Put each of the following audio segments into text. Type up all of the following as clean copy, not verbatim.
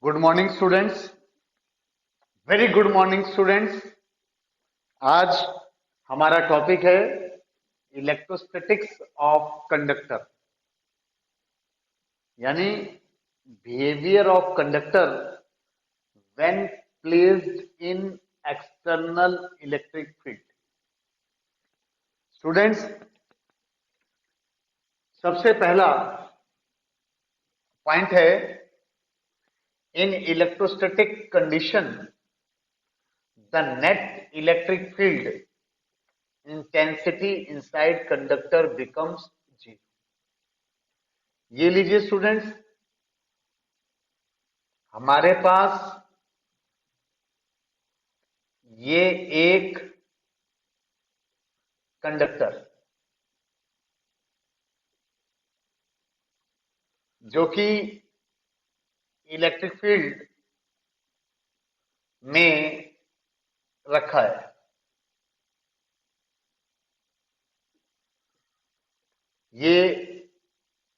Good morning students. Very good morning students. आज हमारा topic है इलेक्ट्रोस्टैटिक्स ऑफ कंडक्टर, यानी behaviour of conductor when placed in external electric field. Students, सबसे पहला point है, इन electrostatic condition the net electric field intensity inside conductor becomes 0। ये लीजिए students, हमारे पास ये एक कंडक्टर जो कि इलेक्ट्रिक फील्ड में रखा है। ये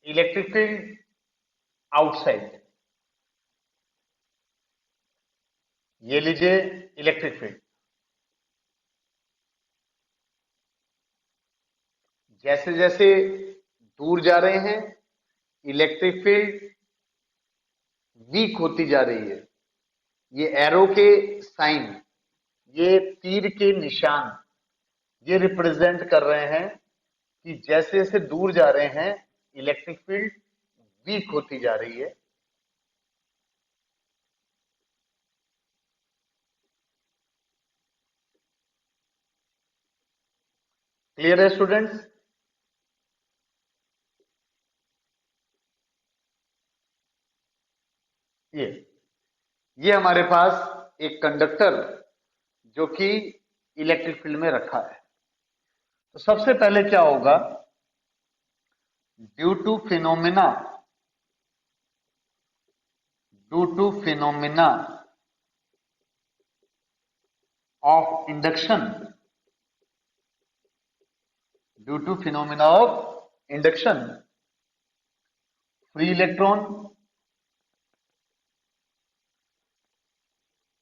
इलेक्ट्रिक फील्ड आउटसाइड, ये लीजिए इलेक्ट्रिक फील्ड। जैसे जैसे दूर जा रहे हैं इलेक्ट्रिक फील्ड वीक होती जा रही है। ये एरो के साइन, ये तीर के निशान, ये रिप्रेजेंट कर रहे हैं कि जैसे जैसे दूर जा रहे हैं इलेक्ट्रिक फील्ड वीक होती जा रही है। क्लियर है स्टूडेंट्स? ये हमारे पास एक कंडक्टर जो कि इलेक्ट्रिक फील्ड में रखा है। तो सबसे पहले क्या होगा, due to phenomena of induction, free electron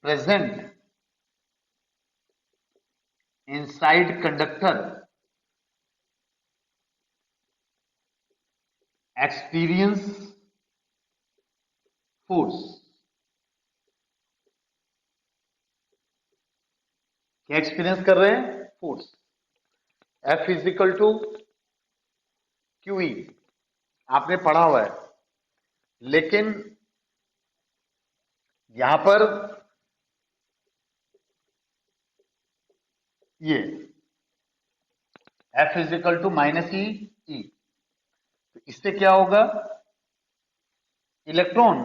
present inside conductor experience force। क्या एक्सपीरियंस कर रहे हैं? Force. F equal to QE आपने पढ़ा हुआ है, लेकिन यहां पर ये F इजिकल टू -E। तो इससे क्या होगा, इलेक्ट्रॉन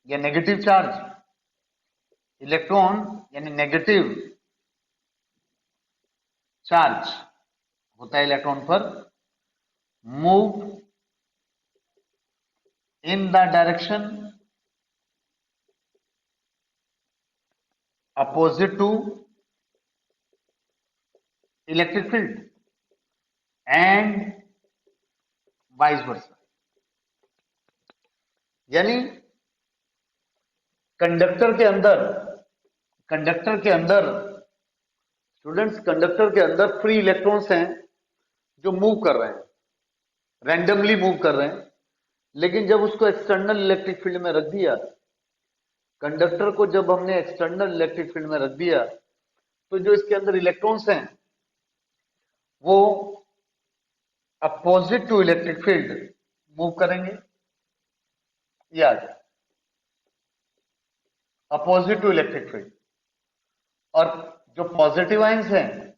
या नेगेटिव चार्ज, इलेक्ट्रॉन यानी नेगेटिव चार्ज होता है इलेक्ट्रॉन पर, move in the direction opposite to electric field and vice versa. यानी कंडक्टर के अंदर स्टूडेंट्स, कंडक्टर के अंदर फ्री इलेक्ट्रॉन्स हैं जो मूव कर रहे हैं, रैंडमली मूव कर रहे हैं। लेकिन जब उसको एक्सटर्नल इलेक्ट्रिक फील्ड में रख दिया, कंडक्टर को जब हमने एक्सटर्नल इलेक्ट्रिक फील्ड में रख दिया, तो जो इसके अंदर इलेक्ट्रॉन्स हैं वो opposite to electric field move करेंगे। याद, अपोजिट टू इलेक्ट्रिक फील्ड। और जो पॉजिटिव आयंस हैं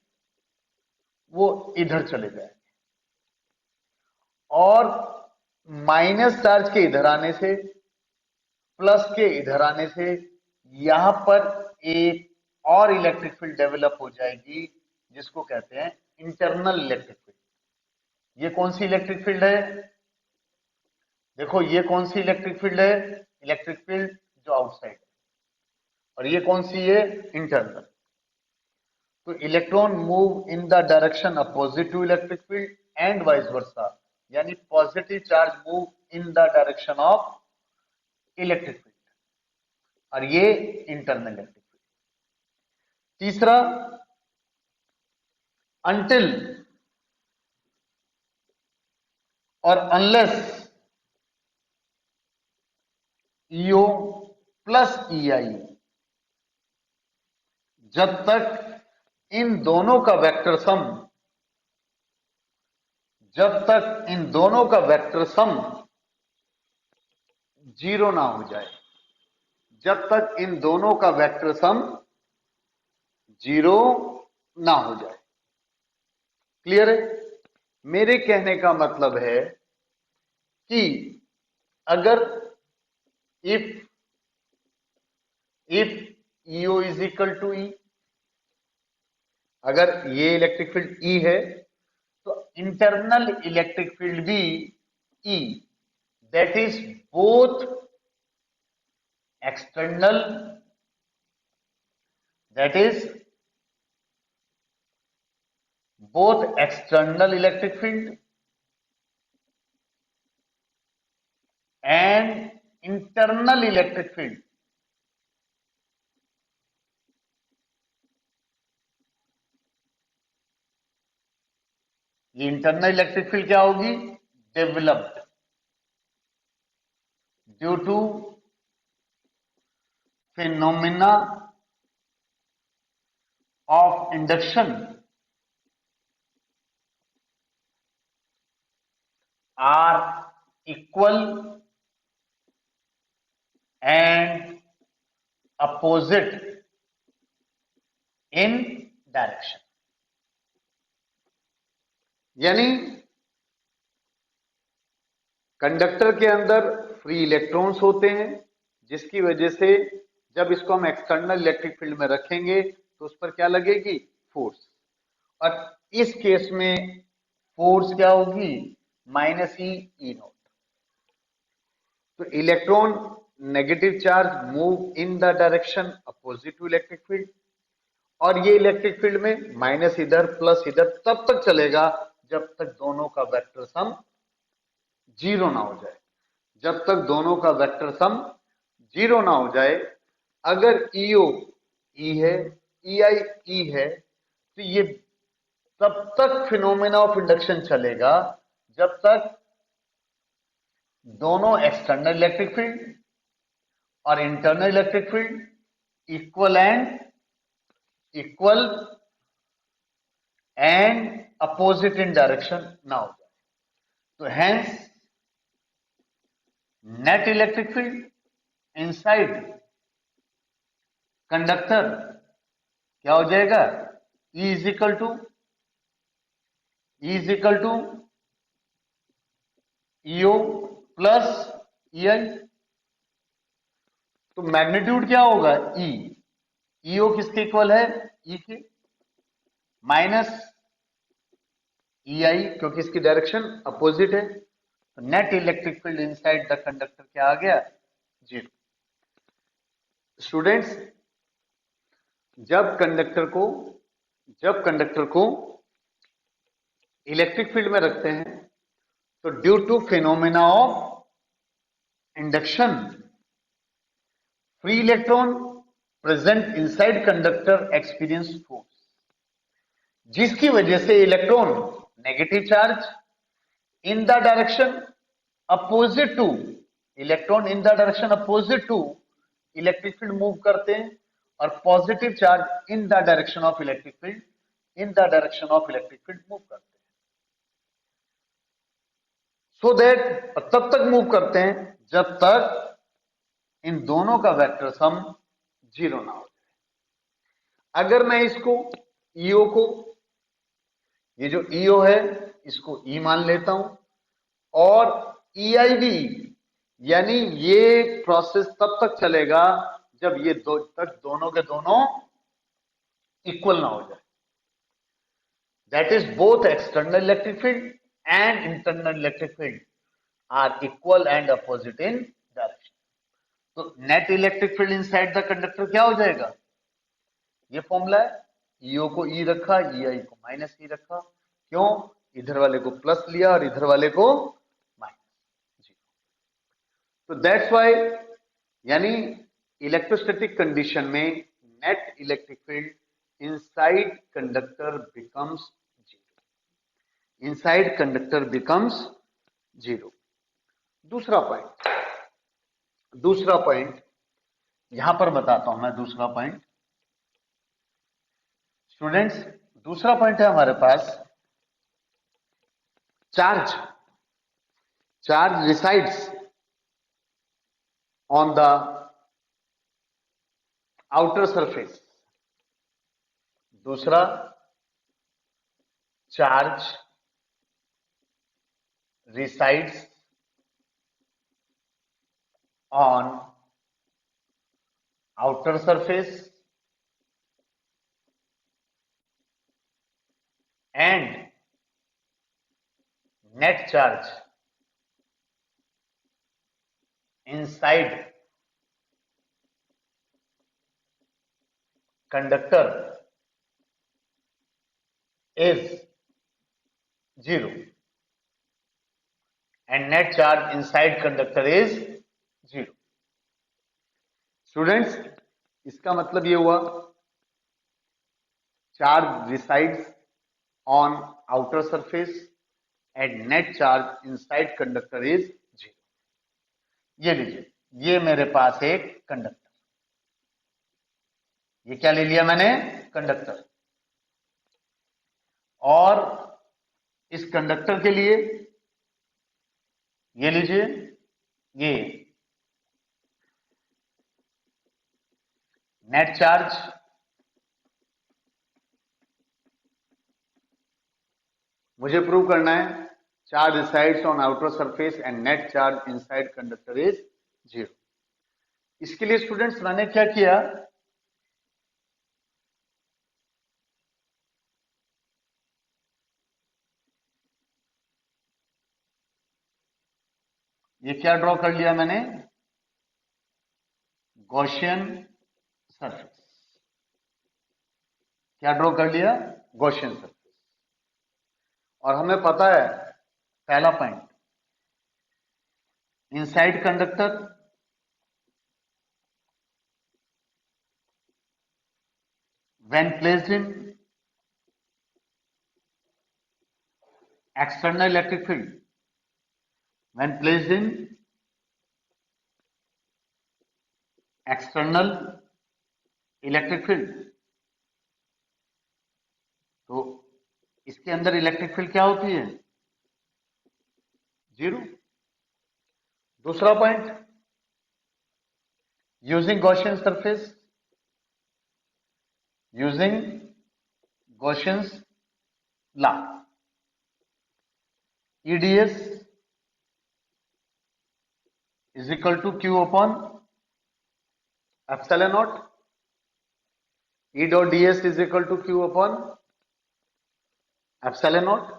वो इधर चले जाएंगे, और माइनस चार्ज के इधर आने से, प्लस के इधर आने से यहां पर एक और इलेक्ट्रिक फील्ड डेवलप हो जाएगी जिसको कहते हैं इंटरनल इलेक्ट्रिक फील्ड। ये कौन सी इलेक्ट्रिक फील्ड है? देखो, ये कौन सी इलेक्ट्रिक फील्ड है? इलेक्ट्रिक फील्ड जो आउटसाइड है। और ये कौन सी है? इंटरनल। तो electron move in the direction opposite to electric field and vice versa, यानी positive charge move in the direction of electric field. और ये इंटरनल इलेक्ट्रिक फील्ड। तीसरा, until और unless EO प्लस EI, जब तक इन दोनों का वेक्टर सम, जब तक इन दोनों का वेक्टर सम जीरो ना हो जाए, जब तक इन दोनों का वेक्टर सम जीरो ना हो जाए। क्लियर है? मेरे कहने का मतलब है कि अगर if EO is equal to E, अगर ये इलेक्ट्रिक फील्ड E है तो इंटरनल इलेक्ट्रिक फील्ड भी E, that is both external, that is both external electric field and internal electric field ये इंटरनल इलेक्ट्रिक फील्ड क्या होगी? Developed due to phenomena of induction are equal and opposite in direction. यानी conductor के अंदर free electrons होते हैं, जिसकी वजह से जब इसको हम एक्सटर्नल इलेक्ट्रिक फील्ड में रखेंगे तो उस पर क्या लगेगी? फोर्स। और इस केस में फोर्स क्या होगी? Minus E naught. तो electron negative charge move in the direction opposite to electric field, और ये इलेक्ट्रिक फील्ड में माइनस इधर प्लस इधर तब तक चलेगा जब तक दोनों का वेक्टर सम जीरो ना हो जाए, जब तक दोनों का वेक्टर सम जीरो ना हो जाए। अगर ईओ ई है, EI ई है, तो ये तब तक फिनोमेना ऑफ इंडक्शन चलेगा जब तक दोनों एक्सटर्नल इलेक्ट्रिक फील्ड और internal electric field equal and opposite in direction ना हो जाए। तो hence net electric field inside conductor क्या हो जाएगा? E is equal to EO plus EI। तो मैग्नीट्यूड क्या होगा? EO किसके इक्वल है? E के, माइनस EI क्योंकि इसकी डायरेक्शन अपोजिट है। तो net electric field inside the conductor क्या आ गया? जीरो। स्टूडेंट्स, जब कंडक्टर को इलेक्ट्रिक फील्ड में रखते हैं तो due to phenomena of induction free electron present inside conductor experience force, जिसकी वजह से electron negative charge in the direction opposite to electric field move करते हैं, और positive charge in the direction of electric field move करते हैं। So that तब तक मूव करते हैं जब तक इन दोनों का वेक्टर सम जीरो ना हो जाए। अगर मैं इसको ईओ को, ये जो ईओ है इसको ई मान लेता हूं, और EI भी, यानी ये प्रोसेस तब तक चलेगा जब ये दोनों के दोनों इक्वल ना हो जाए, that is both external electric field and internal electric field are equal and opposite in direction. तो net electric field inside the conductor क्या हो जाएगा? ये फॉर्मूला है, ईओ को ई रखा, EI को माइनस ई रखा। क्यों? इधर वाले को प्लस लिया और इधर वाले को माइनस। तो दैट्स वाई, यानी इलेक्ट्रोस्टैटिक कंडीशन में net electric field inside conductor becomes zero. Inside conductor becomes zero. दूसरा पॉइंट यहां पर बताता हूं मैं। दूसरा पॉइंट स्टूडेंट्स, दूसरा पॉइंट है हमारे पास charge resides on the outer surface. दूसरा, charge resides on outer surface and net charge inside conductor is zero and net charge inside conductor is zero। Students, इसका मतलब ये हुआ charge resides on outer surface and net charge inside conductor is zero. ये लीजिए, ये मेरे पास एक conductor, ये क्या ले लिया मैंने? कंडक्टर। और इस कंडक्टर के लिए ये लीजिए, ये नेट चार्ज मुझे प्रूव करना है। Charge resides on outer surface and net charge inside conductor is zero. इसके लिए स्टूडेंट्स मैंने क्या किया, ये क्या ड्रॉ कर लिया मैंने? Gaussian surface. क्या ड्रॉ कर लिया? Gaussian surface. और हमें पता है पहला point, inside conductor when placed in external electric field, when placed in external electric field, तो इसके अंदर इलेक्ट्रिक फील्ड क्या होती है? जीरो। दूसरा point, using Gaussian surface, using Gaussian's law, EDS is equal to Q upon epsilon naught। E dot ds is equal to Q upon epsilon naught।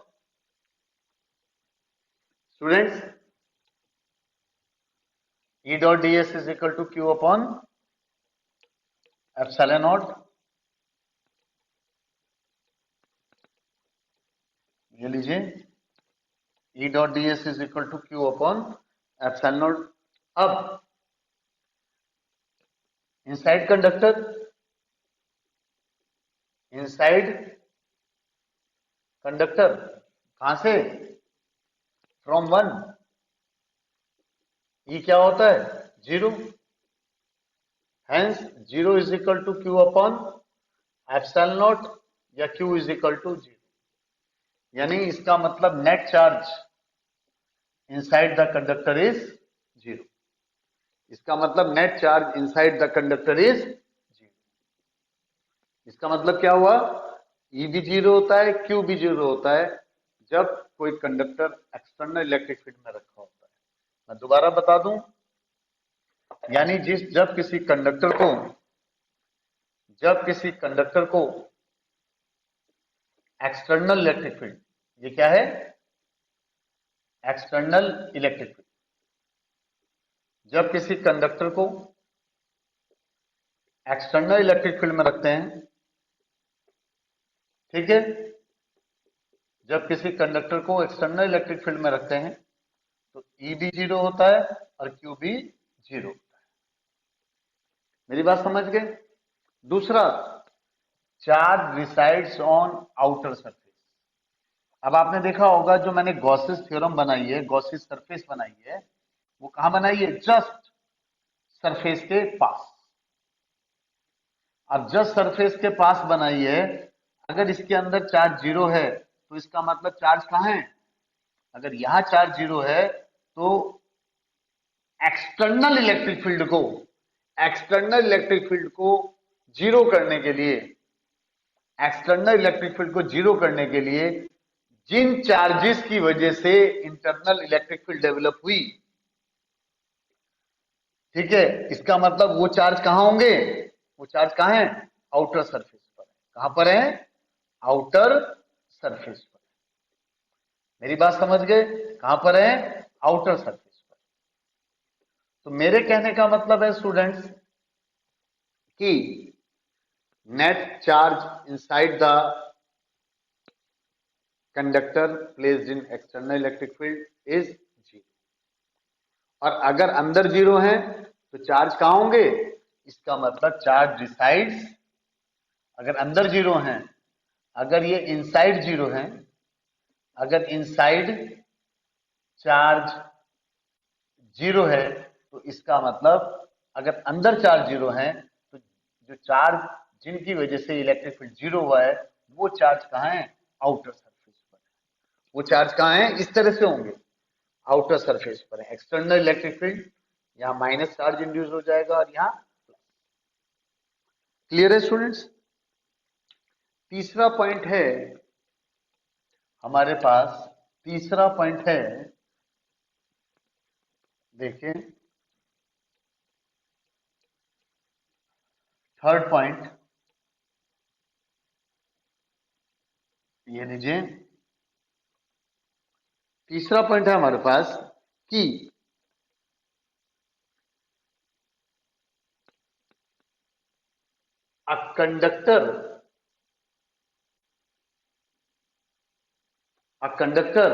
Students, E dot ds is equal to Q upon epsilon naught। ये लीजिए, E dot ds is equal to Q upon epsilon naught। अब inside conductor, कहां से? From one. E क्या होता है? जीरो। Hence zero is equal to Q upon epsilon naught, या Q is equal to zero. यानी इसका मतलब net charge inside the conductor is zero. इसका मतलब net charge inside the conductor is zero. इसका मतलब क्या हुआ? ई भी जीरो होता है, क्यू भी जीरो होता है जब कोई कंडक्टर एक्सटर्नल इलेक्ट्रिक फील्ड में रखा होता है। मैं दोबारा बता दूं, यानी जब किसी कंडक्टर को एक्सटर्नल इलेक्ट्रिक फील्ड, ये क्या है? External electric field. जब किसी कंडक्टर को एक्सटर्नल इलेक्ट्रिक फील्ड में रखते हैं, ठीक है, जब किसी कंडक्टर को एक्सटर्नल इलेक्ट्रिक फील्ड में रखते हैं तो ई भी जीरो होता है और क्यू भी जीरो होता है। मेरी बात समझ गए? दूसरा, charge resides on outer surface. अब आपने देखा होगा जो मैंने गॉसेस थ्योरम बनाई है, गॉसेस सरफेस बनाई है, वो कहां बनाई है? जस्ट सरफेस के पास। अब जस्ट सरफेस के पास बनाई है, अगर इसके अंदर चार्ज जीरो है तो इसका मतलब चार्ज कहां है? अगर यहां चार्ज जीरो है तो एक्सटर्नल इलेक्ट्रिक फील्ड को एक्सटर्नल इलेक्ट्रिक फील्ड को जीरो करने के लिए एक्सटर्नल इलेक्ट्रिक फील्ड को जीरो करने के लिए जिन चार्जेस की वजह से इंटरनल इलेक्ट्रिक फील्ड डेवलप हुई, ठीक है, इसका मतलब वो चार्ज कहां होंगे? वो चार्ज कहां है? आउटर सरफेस पर। कहां पर है? आउटर सरफेस पर। मेरी बात समझ गए? कहां पर है? आउटर सरफेस पर। तो मेरे कहने का मतलब है स्टूडेंट्स कि net charge inside the conductor placed in external electric field is zero. और अगर अंदर जीरो है तो चार्ज कहां होंगे? इसका मतलब चार्ज रिसाइड्स, अगर अंदर जीरो है, अगर ये इनसाइड जीरो है, अगर इनसाइड चार्ज जीरो है तो इसका मतलब अगर अंदर चार्ज जीरो है तो जो चार्ज जिनकी वजह से इलेक्ट्रिक फील्ड जीरो हुआ है वो चार्ज कहां है? आउटर सरफेस पर। वो चार्ज कहां है? इस तरह से होंगे, आउटर सरफेस पर है। एक्सटर्नल इलेक्ट्रिक फील्ड, यहां माइनस चार्ज इंड्यूस हो जाएगा और यहां प्लस। क्लियर है स्टूडेंट्स? तीसरा पॉइंट है हमारे पास, तीसरा पॉइंट है, देखिए थर्ड पॉइंट, ये लीजिए तीसरा पॉइंट है हमारे पास कि a conductor a conductor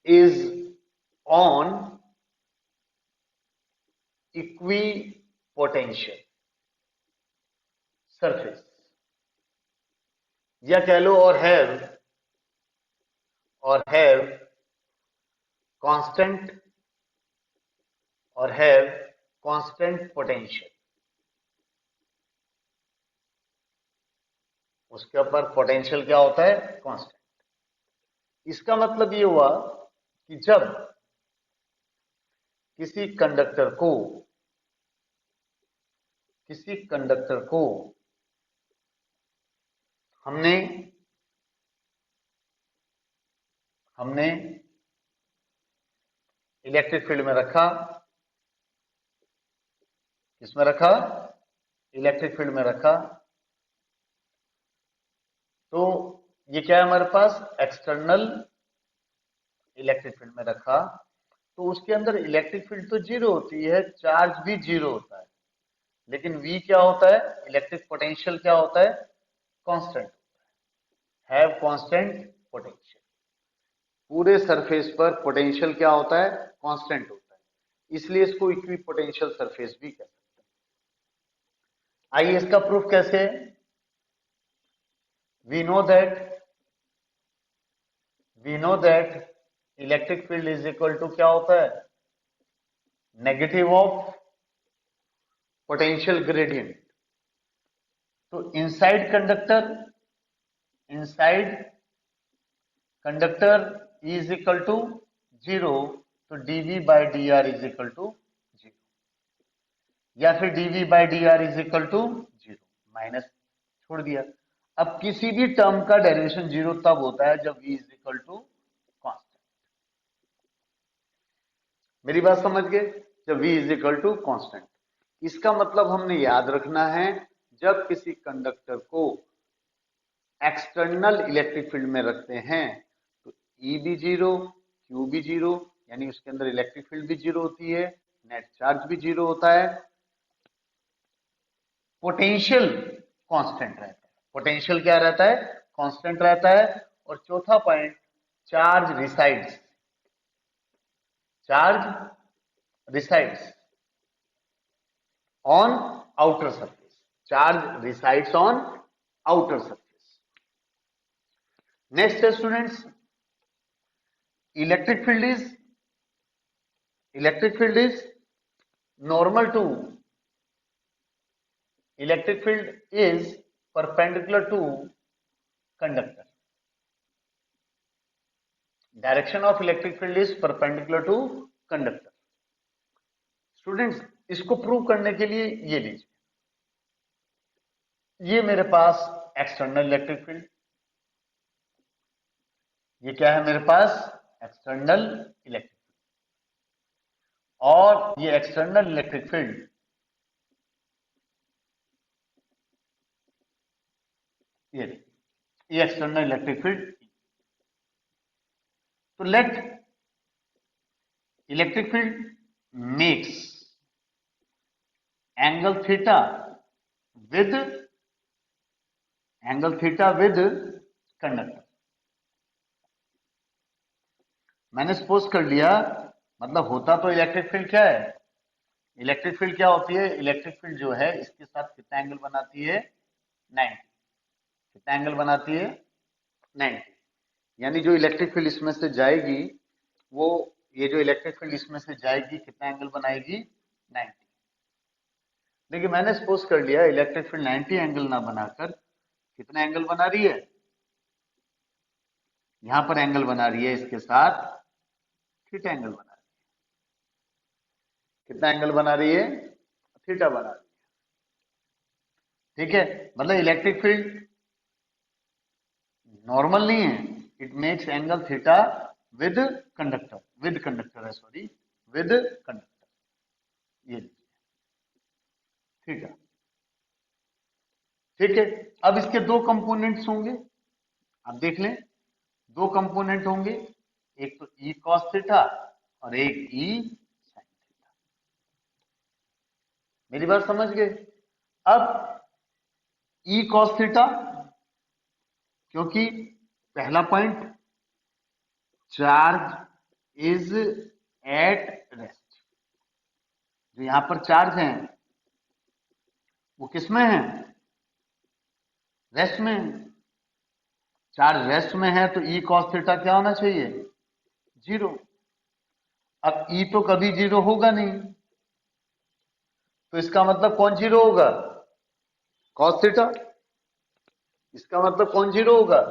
is on equipotential surface, या कह लो और हैव कांस्टेंट और हैव कांस्टेंट पोटेंशियल। उसके ऊपर पोटेंशियल क्या होता है? कांस्टेंट। इसका मतलब ये हुआ कि जब किसी कंडक्टर को हमने इलेक्ट्रिक फील्ड में रखा, किसमें रखा? इलेक्ट्रिक फील्ड में रखा, तो ये क्या है हमारे पास? एक्सटर्नल इलेक्ट्रिक फील्ड में रखा, तो उसके अंदर इलेक्ट्रिक फील्ड तो जीरो होती है, चार्ज भी जीरो होता है, लेकिन V क्या होता है? इलेक्ट्रिक पोटेंशियल क्या होता है? Constant, have constant potential. पूरे सरफेस पर पोटेंशियल क्या होता है? कांस्टेंट होता है, इसलिए इसको इक्वी पोटेंशियल सरफेस भी कहते हैं। आइए इसका प्रूफ कैसे है? We know that electric field is equal to क्या होता है? Negative of potential gradient. तो inside conductor is equal to zero, तो dv by D R is equal to zero, या फिर dv by D R is equal to zero, minus छोड़ दिया। अब किसी भी टर्म का डेरिवेशन जीरो तब होता है जब v is equal to constant. मेरी बात समझ गए? जब v is equal to constant, इसका मतलब हमने याद रखना है, जब किसी कंडक्टर को एक्सटर्नल इलेक्ट्रिक फील्ड में रखते हैं तो E भी जीरो, Q भी जीरो, यानी उसके अंदर इलेक्ट्रिक फील्ड भी जीरो होती है, नेट चार्ज भी जीरो होता है, पोटेंशियल कांस्टेंट रहता है। पोटेंशियल क्या रहता है? कांस्टेंट रहता है। और चौथा point, charge resides on outer surface. Charge resides on outer surface. Next students, electric field is normal to electric field is perpendicular to conductor. Direction of electric field is perpendicular to conductor. Students, इसको prove करने के लिए ये लीजिए, ये मेरे पास external electric field, ये क्या है मेरे पास एक्सटर्नल इलेक्ट्रिक फील्ड, और ये एक्सटर्नल इलेक्ट्रिक फील्ड ये एक्सटर्नल इलेक्ट्रिक फील्ड। तो let electric field makes angle theta with conductor। मैंने सपोज कर लिया, मतलब होता तो इलेक्ट्रिक फील्ड क्या है, इलेक्ट्रिक फील्ड क्या होती है, इलेक्ट्रिक फील्ड जो है इसके साथ कितना एंगल बनाती है 90। कितना एंगल बनाती है 90। यानी जो इलेक्ट्रिक फील्ड इसमें से जाएगी वो, ये जो इलेक्ट्रिक फील्ड इसमें से जाएगी कितना एंगल बनाएगी 90। देखिए मैंने सपोज कर लिया इलेक्ट्रिक फील्ड 90 एंगल ना बनाकर कितना एंगल बना रही है, यहां पर एंगल बना रही है इसके साथ थीटा एंगल बना रही है। कितना एंगल बना रही है, थीटा बना रही है। ठीक है, मतलब इलेक्ट्रिक फील्ड नॉर्मल नहीं है, it makes angle theta with conductor है, सॉरी विद कंडक्टर, ये थीटा। ठीक है, अब इसके दो कंपोनेंट्स होंगे, आप देख लें दो कंपोनेंट होंगे, एक तो ई कॉस थीटा और एक ई साइन थीटा। मेरी बात समझ गए। अब ई कॉस थीटा, क्योंकि पहला point charge is at rest, जो यहां पर चार्ज है वो किसमें है, रेस्ट में। चार्ज रेस्ट में है तो ई कॉस थीटा क्या होना चाहिए, जीरो। अब ई तो कभी जीरो होगा नहीं, तो इसका मतलब कौन जीरो होगा, कॉस थीटा। इसका मतलब कौन जीरो होगा,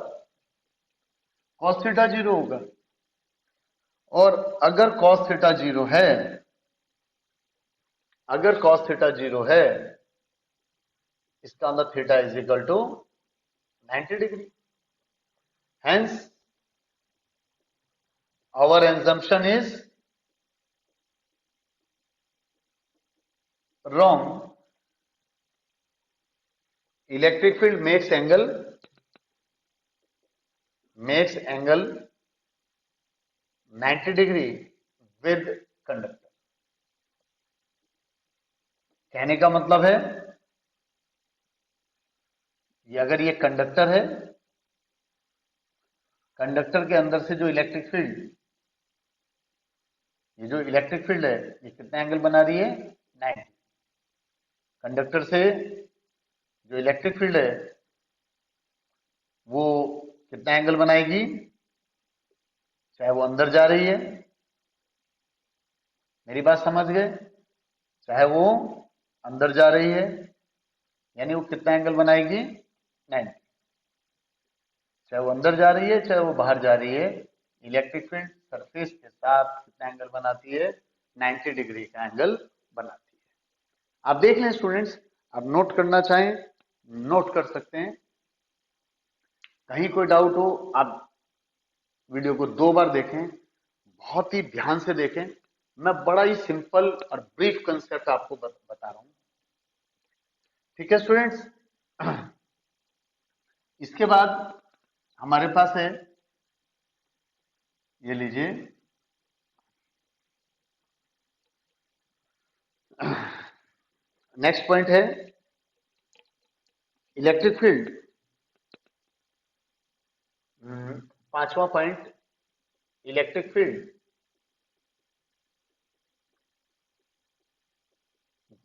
कॉस थीटा जीरो होगा। और अगर कॉस थीटा जीरो है, अगर कॉस थीटा जीरो है, इसका मतलब theta is equal to 90 degree. Hence, our assumption is wrong. Electric field makes angle 90 degree with conductor। कहने का मतलब है ये, अगर ये कंडक्टर है, कंडक्टर के अंदर से जो इलेक्ट्रिक फील्ड, ये जो इलेक्ट्रिक फील्ड है ये कितना एंगल बना रही है 90। कंडक्टर से जो इलेक्ट्रिक फील्ड है वो कितना एंगल बनाएगी, चाहे वो अंदर जा रही है, मेरी बात समझ गए, चाहे वो अंदर जा रही है, यानी वो कितना एंगल बनाएगी 90। चाहे वो अंदर जा रही है चाहे वो बाहर जा रही है, इलेक्ट्रिक फील्ड सरफेस के साथ कितना एंगल बनाती है 90 डिग्री का एंगल बनाती है। आप देख लें स्टूडेंट्स, आप नोट करना चाहें नोट कर सकते हैं, कहीं कोई डाउट हो आप वीडियो को 2 बार देखें, बहुत ही ध्यान से देखें। मैं बड़ा ही सिंपल और ब्रीफ कंसेप्ट आपको बता रहा हूं। ठीक है स्टूडेंट्स, इसके बाद हमारे पास है, ये लीजिए, नेक्स्ट पॉइंट है इलेक्ट्रिक फील्ड। 5वां पॉइंट, electric field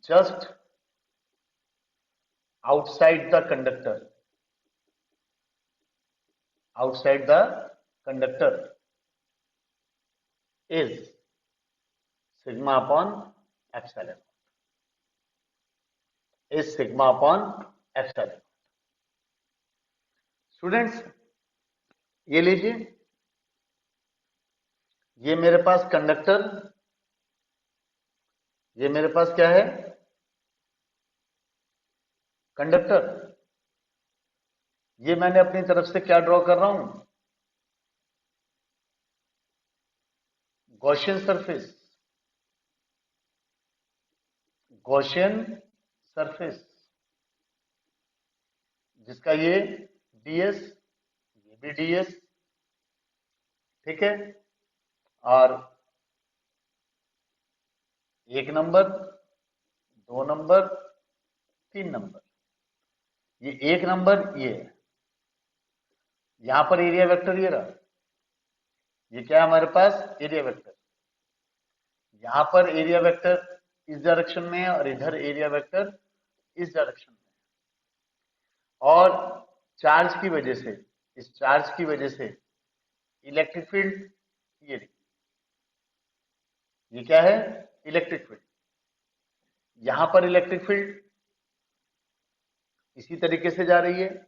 just outside the conductor, outside the conductor is sigma upon epsilon, is sigma upon epsilon. Students ये लीजिए, ये मेरे पास कंडक्टर, ये मेरे पास क्या है, कंडक्टर। ये मैंने अपनी तरफ से क्या ड्रॉ कर रहा हूं, गॉसियन सरफेस, गॉसियन सरफेस, जिसका ये ds, ये भी ds, ठीक है। और 1 नंबर, 2 नंबर, 3 नंबर, ये 1 नंबर ये है। यहां पर एरिया वेक्टर ये रहा, ये क्या है हमारे पास, एरिया वेक्टर। यहां पर एरिया वेक्टर इस डायरेक्शन में है और इधर एरिया वेक्टर इस डायरेक्शन में है। और चार्ज की वजह से, इस चार्ज की वजह से इलेक्ट्रिक फील्ड ये क्या है, इलेक्ट्रिक फील्ड। यहां पर इलेक्ट्रिक फील्ड इसी तरीके से जा रही है,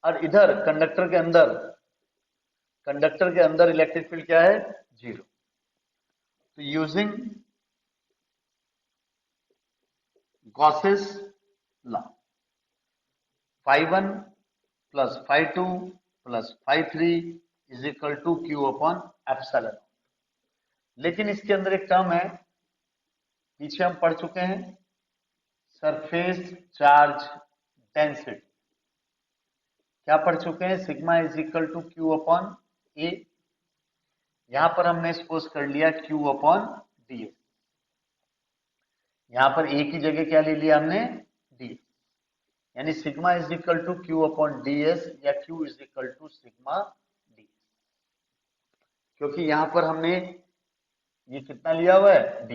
और इधर कंडक्टर के अंदर इलेक्ट्रिक फील्ड क्या है, 0। तो using Gauss's law, phi1 plus phi2 plus phi3 is equal to Q upon epsilon. लेकिन इसके अंदर एक टर्म है, पीछे हम पढ़ चुके हैं, सरफेस चार्ज डेंसिटी। क्या पढ़ चुके हैं, sigma is equal to Q upon A. यहां पर हमने सपोज कर लिया Q अपॉन ds, यहां पर ए की जगह क्या ले लिया हमने, ds, यानी sigma is equal to Q upon ds या Q is equal to sigma ds। क्योंकि यहां पर हमने ये कितना लिया हुआ है,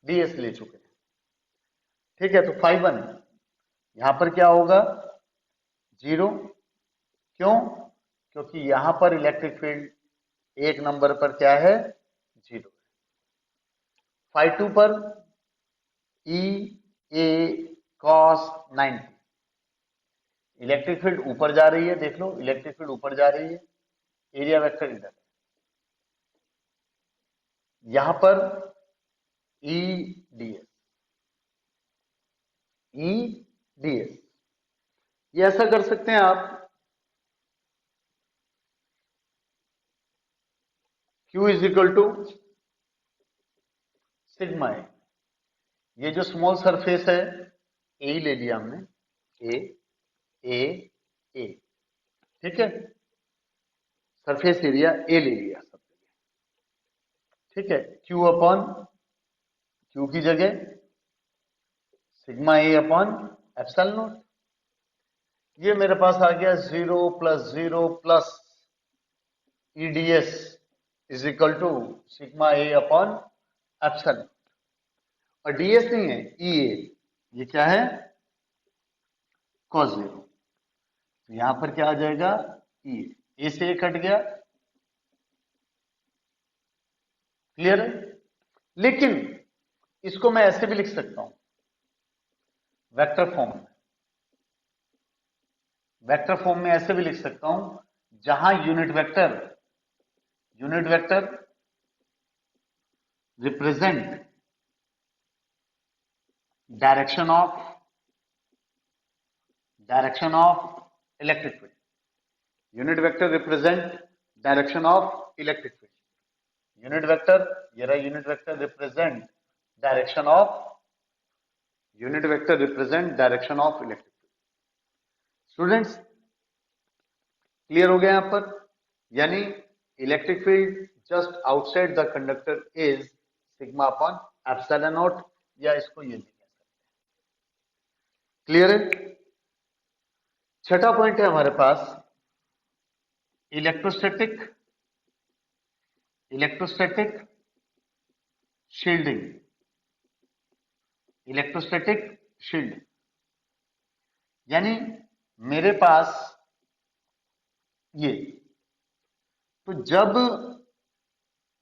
ds ले चुके हैं, ठीक है। तो phi1 यहां पर क्या होगा, 0। क्यों, क्योंकि यहां पर इलेक्ट्रिक फील्ड 1 नंबर पर क्या है, 0 है। phi2 पर E A cos 90, electric field ऊपर जा रही है, देख लो इलेक्ट्रिक फील्ड ऊपर जा रही है, एरिया वेक्टर इधर है। यहां पर E ds, E ds, ये ऐसा कर सकते हैं आप, Q is equal to sigma A. ये जो स्मॉल सरफेस है ए ही ले लिया हमने, ए ए ए, ठीक है। सरफेस एरिया ए ले लिया सब जगह, ठीक है। Q अपॉन Q की जगह sigma A upon epsilon naught. ये मेरे पास आ गया 0 plus 0 plus EDS is equal to sigma A upon epsilon. और ds नहीं है, EA, ये क्या है, cos 0। तो यहां पर क्या आ जाएगा, EA, ए से ए कट गया, क्लियर है। लेकिन इसको मैं ऐसे भी लिख सकता हूं, वेक्टर फॉर्म में, वेक्टर फॉर्म में ऐसे भी लिख सकता हूं, जहां unit vector represent direction of electric field, unit vector represent direction of electric field, unit vector, ये रहा unit vector represent direction of electric field. Students clear हो गया यहां पर, यानी electric field just outside the conductor is sigma upon epsilon naught, या इसको ये भी कह सकते हैं, क्लियर है। छठा पॉइंट है हमारे पास इलेक्ट्रोस्टैटिक शील्डिंग। इलेक्ट्रोस्टैटिक शील्ड, यानी मेरे पास ये, तो जब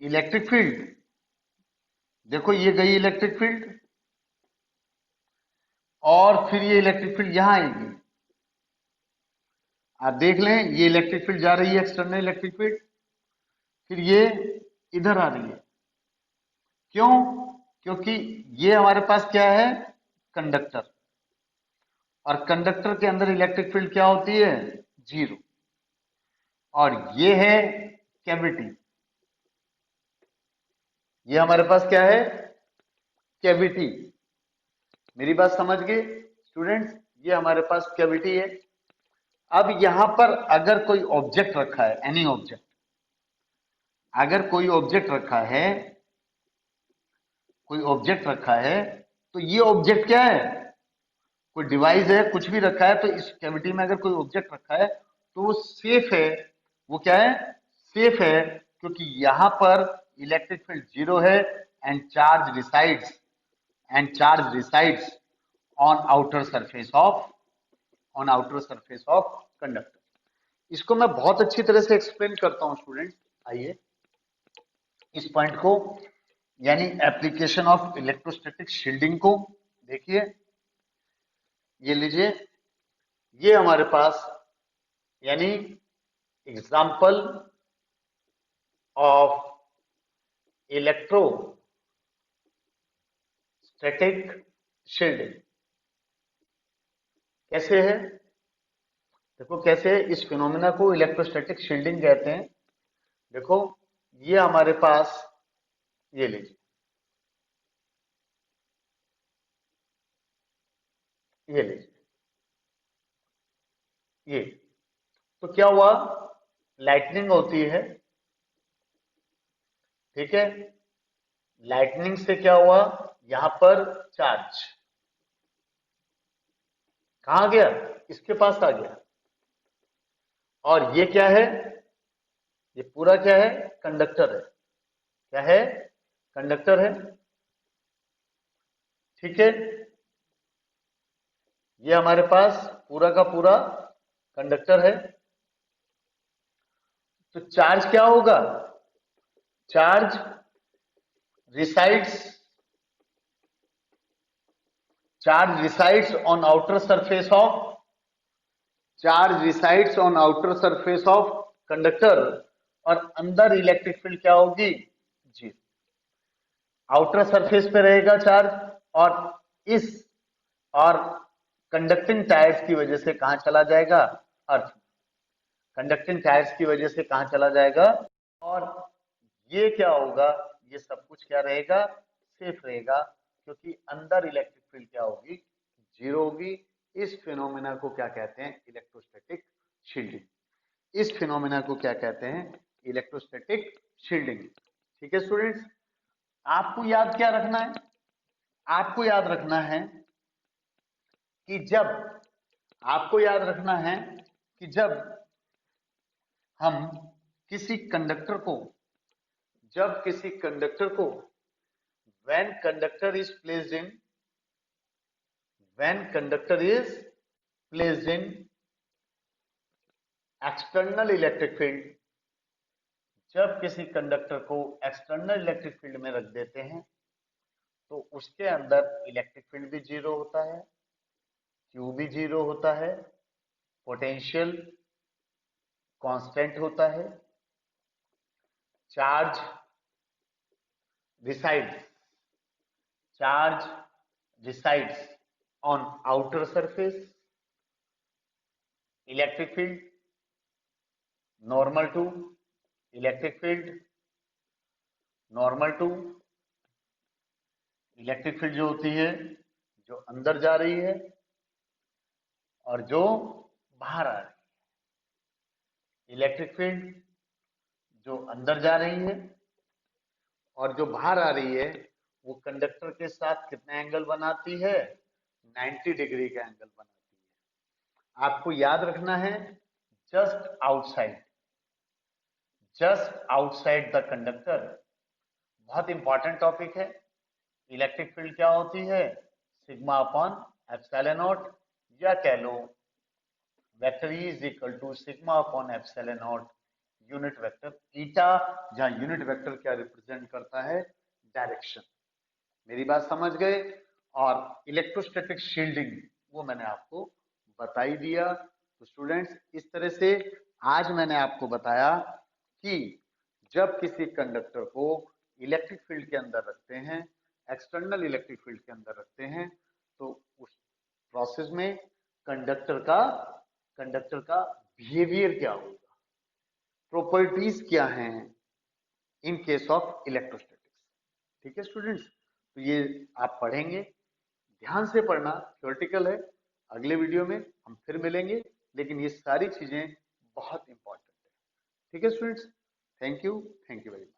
इलेक्ट्रिक फील्ड, देखो ये गई इलेक्ट्रिक फील्ड और फिर ये इलेक्ट्रिक फील्ड यहां आएगी, आप देख लें ये इलेक्ट्रिक फील्ड जा रही है एक्सटर्नल इलेक्ट्रिक फील्ड, फिर ये इधर आ रही है, क्यों? क्योंकि ये हमारे पास क्या है, कंडक्टर, और कंडक्टर के अंदर इलेक्ट्रिक फील्ड क्या होती है, जीरो, और ये है कैविटी, ये हमारे पास क्या है, कैविटी। मेरी बात समझ गए स्टूडेंट्स, ये हमारे पास कैविटी है। अब यहां पर अगर कोई ऑब्जेक्ट रखा है, एनी ऑब्जेक्ट, अगर कोई ऑब्जेक्ट रखा है, कोई ऑब्जेक्ट रखा है, तो ये ऑब्जेक्ट क्या है, कोई डिवाइस है, कुछ भी रखा है, तो इस कैविटी में अगर कोई ऑब्जेक्ट रखा है तो वो सेफ है, वो क्या है, सेफ है, क्योंकि यहां पर इलेक्ट्रिक फील्ड जीरो है and charge resides on outer surface of conductor. इसको मैं बहुत अच्छी तरह से एक्सप्लेन करता हूं स्टूडेंट, आइए इस पॉइंट को, यानी एप्लीकेशन ऑफ इलेक्ट्रोस्टैटिक शील्डिंग को देखिए। ये लीजिए, ये हमारे पास यानी एग्जाम्पल ऑफ इलेक्ट्रोस्टैटिक शील्डिंग कैसे है, देखो कैसे है, इस फिनोमिना को इलेक्ट्रोस्टैटिक शील्डिंग कहते हैं। देखो ये हमारे पास, ये लीजिए, ये लीजिए, ये तो क्या हुआ, लाइटनिंग होती है, ठीक है, लाइटनिंग से क्या हुआ, यहां पर चार्ज कहां गया, इसके पास आ गया, और ये क्या है, ये पूरा क्या है, कंडक्टर है, क्या है, कंडक्टर है, ठीक है, ये हमारे पास पूरा का पूरा कंडक्टर है। तो चार्ज क्या होगा, charge resides on outer surface of conductor, और अंदर इलेक्ट्रिक फील्ड क्या होगी, जीरो, आउटर सरफेस पे रहेगा चार्ज, और इस और कंडक्टिंग टायर्स की वजह से कहां चला जाएगा, अर्थ, कंडक्टिंग टायर्स की वजह से कहां चला जाएगा, और ये क्या होगा, ये सब कुछ क्या रहेगा, सेफ रहेगा, क्योंकि अंदर इलेक्ट्रिक फील्ड क्या होगी, जीरो होगी। इस फिनोमिना को क्या कहते हैं, इलेक्ट्रोस्टैटिक शील्डिंग। इस फिनोमिना को क्या कहते हैं, इलेक्ट्रोस्टैटिक शील्डिंग। ठीक है स्टूडेंट्स, आपको याद क्या रखना है, आपको याद रखना है कि जब, आपको याद रखना है कि जब हम किसी कंडक्टर को, जब किसी कंडक्टर को when conductor is placed in when conductor is placed in external electric field, जब किसी कंडक्टर को एक्सटर्नल इलेक्ट्रिक फील्ड में रख देते हैं तो उसके अंदर इलेक्ट्रिक फील्ड भी जीरो होता है, क्यू भी जीरो होता है, पोटेंशियल कांस्टेंट होता है, charge resides charge resides on outer surface, electric field normal to, electric field normal to, electric field जो होती है जो अंदर जा रही है और जो बाहर आ रही है, इलेक्ट्रिक फील्ड जो अंदर जा रही है और जो बाहर आ रही है वो कंडक्टर के साथ कितना एंगल बनाती है, 90 डिग्री का एंगल बनाती है। आपको याद रखना है, जस्ट आउटसाइड द कंडक्टर, बहुत इंपॉर्टेंट टॉपिक है। इलेक्ट्रिक फील्ड क्या होती है, सिग्मा अपॉन एप्सिलॉन नॉट, या कह लो vector E is equal to sigma upon epsilon naught unit vector eta, जहां यूनिट वेक्टर क्या रिप्रेजेंट करता है, डायरेक्शन। मेरी बात समझ गए। और इलेक्ट्रोस्टैटिक शील्डिंग वो मैंने आपको बता ही दिया। तो स्टूडेंट्स, इस तरह से आज मैंने आपको बताया कि जब किसी कंडक्टर को इलेक्ट्रिक फील्ड के अंदर रखते हैं, एक्सटर्नल इलेक्ट्रिक फील्ड के अंदर रखते हैं, तो उस प्रोसेस में कंडक्टर का कंडक्टर का बिहेवियर क्या होगा, प्रॉपर्टीज क्या हैं इन केस ऑफ इलेक्ट्रोस्टैटिक्स। ठीक है स्टूडेंट्स, तो ये आप पढ़ेंगे, ध्यान से पढ़ना, थ्योरेटिकल है। अगले वीडियो में हम फिर मिलेंगे, लेकिन ये सारी चीजें बहुत इंपॉर्टेंट है। ठीक है students, thank you very much.